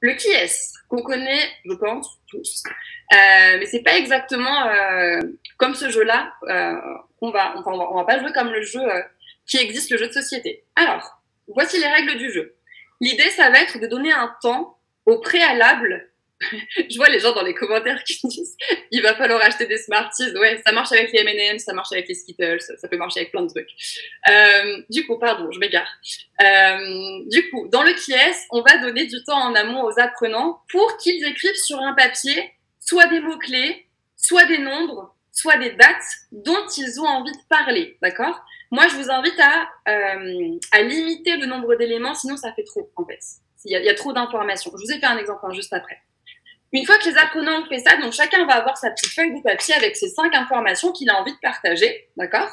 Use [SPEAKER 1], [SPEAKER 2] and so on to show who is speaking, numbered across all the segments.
[SPEAKER 1] Le qui est-ce qu'on connaît, je pense, tous. Mais c'est pas exactement comme ce jeu-là. On va pas jouer comme le jeu qui existe, le jeu de société. Alors, voici les règles du jeu. L'idée, ça va être de donner un temps au préalable. Je vois les gens dans les commentaires qui disent il va falloir acheter des Smarties. Ouais, ça marche avec les M&M's, ça marche avec les Skittles, ça peut marcher avec plein de trucs. Du coup, pardon, je m'égare. Du coup, dans le qui est, on va donner du temps en amont aux apprenants pour qu'ils écrivent sur un papier soit des mots-clés, soit des nombres, soit des dates dont ils ont envie de parler, d'accord? Moi, je vous invite à limiter le nombre d'éléments, sinon ça fait trop, en fait. Il y a trop d'informations. Je vous ai fait un exemple juste après. Une fois que les apprenants ont fait ça, donc chacun va avoir sa petite feuille de papier avec ses 5 informations qu'il a envie de partager, d'accord?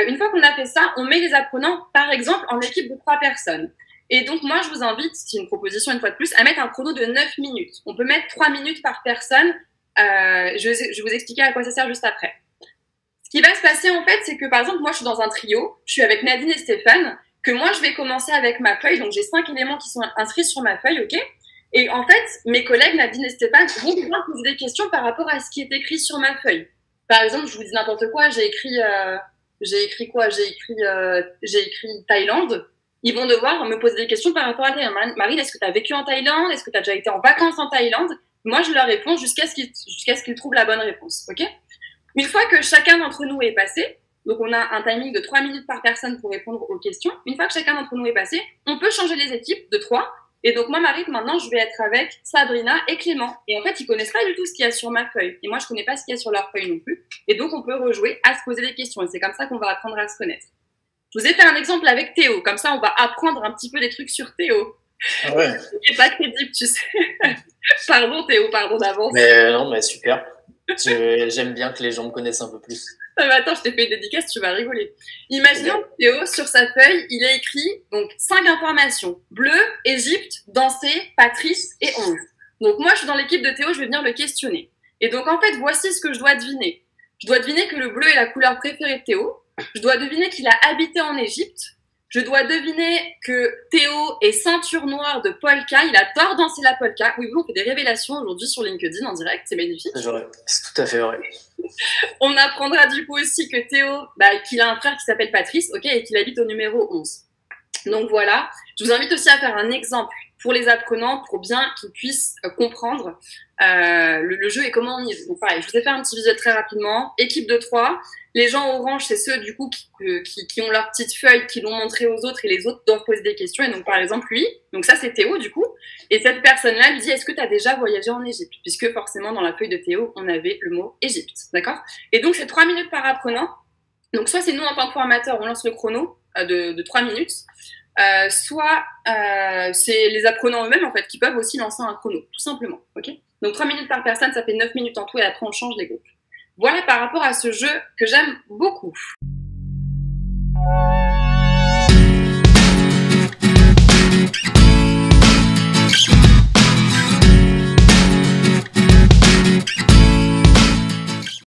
[SPEAKER 1] Une fois qu'on a fait ça, on met les apprenants, par exemple, en équipe de 3 personnes. Et donc, moi, je vous invite, c'est une proposition une fois de plus, à mettre un chrono de 9 minutes. On peut mettre 3 minutes par personne. Je vais vous expliquer à quoi ça sert juste après. Ce qui va se passer, en fait, c'est que, par exemple, moi, je suis dans un trio. Je suis avec Nadine et Stéphane, que moi, je vais commencer avec ma feuille. Donc, j'ai 5 éléments qui sont inscrits sur ma feuille, OK? Et en fait, mes collègues, Nadine et Stéphane, vont pouvoir poser des questions par rapport à ce qui est écrit sur ma feuille. Par exemple, je vous dis n'importe quoi, j'ai écrit quoi? J'ai écrit Thaïlande. Ils vont devoir me poser des questions par rapport à Thaïlande. Marine, est-ce que tu as vécu en Thaïlande? Est-ce que tu as déjà été en vacances en Thaïlande? Moi, je leur réponds jusqu'à ce qu'ils trouvent la bonne réponse. OK? Une fois que chacun d'entre nous est passé, donc on a un timing de 3 minutes par personne pour répondre aux questions. Une fois que chacun d'entre nous est passé, on peut changer les équipes de 3. Et donc, moi, Marie, maintenant, je vais être avec Sabrina et Clément. Et en fait, ils connaissent pas du tout ce qu'il y a sur ma feuille. Et moi, je connais pas ce qu'il y a sur leur feuille non plus. Et donc, on peut rejouer à se poser des questions. Et c'est comme ça qu'on va apprendre à se connaître. Je vous ai fait un exemple avec Théo. Comme ça, on va apprendre un petit peu des trucs sur Théo.
[SPEAKER 2] Ah ouais.
[SPEAKER 1] C'est pas crédible, tu sais. Pardon, Théo, pardon d'avance.
[SPEAKER 2] Mais non, mais super. J'aime bien que les gens me connaissent un peu plus.
[SPEAKER 1] Ah, mais attends, je t'ai fait une dédicace, tu vas rigoler. Imaginons que Théo, sur sa feuille, il a écrit donc 5 informations. Bleu, Égypte, danser, Patrice et 11. Donc moi, je suis dans l'équipe de Théo, je vais venir le questionner. Et donc en fait, voici ce que je dois deviner. Je dois deviner que le bleu est la couleur préférée de Théo. Je dois deviner qu'il a habité en Égypte. Je dois deviner que Théo est ceinture noire de polka. Il adore danser la polka. Oui, on fait des révélations aujourd'hui sur LinkedIn en direct. C'est magnifique.
[SPEAKER 2] C'est tout à fait vrai.
[SPEAKER 1] On apprendra du coup aussi que Théo, qu'il a un frère qui s'appelle Patrice, ok, et qu'il habite au numéro 11. Donc voilà. Je vous invite aussi à faire un exemple pour les apprenants pour bien qu'ils puissent comprendre le jeu et comment on y joue. Donc pareil, je vous ai fait un petit visuel très rapidement. Équipe de 3. Les gens orange, c'est ceux du coup qui ont leur petite feuille, qui l'ont montré aux autres et les autres doivent poser des questions. Et donc par exemple lui, donc ça c'est Théo du coup, et cette personne-là lui dit est-ce que tu as déjà voyagé en Égypte? Puisque forcément dans la feuille de Théo, on avait le mot Égypte, d'accord? Et donc c'est 3 minutes par apprenant. Donc soit c'est nous en tant que formateur, on lance le chrono de 3 minutes, soit c'est les apprenants eux-mêmes en fait qui peuvent aussi lancer un chrono, tout simplement, ok? Donc 3 minutes par personne, ça fait 9 minutes en tout et après on change les groupes. Voilà par rapport à ce jeu que j'aime beaucoup.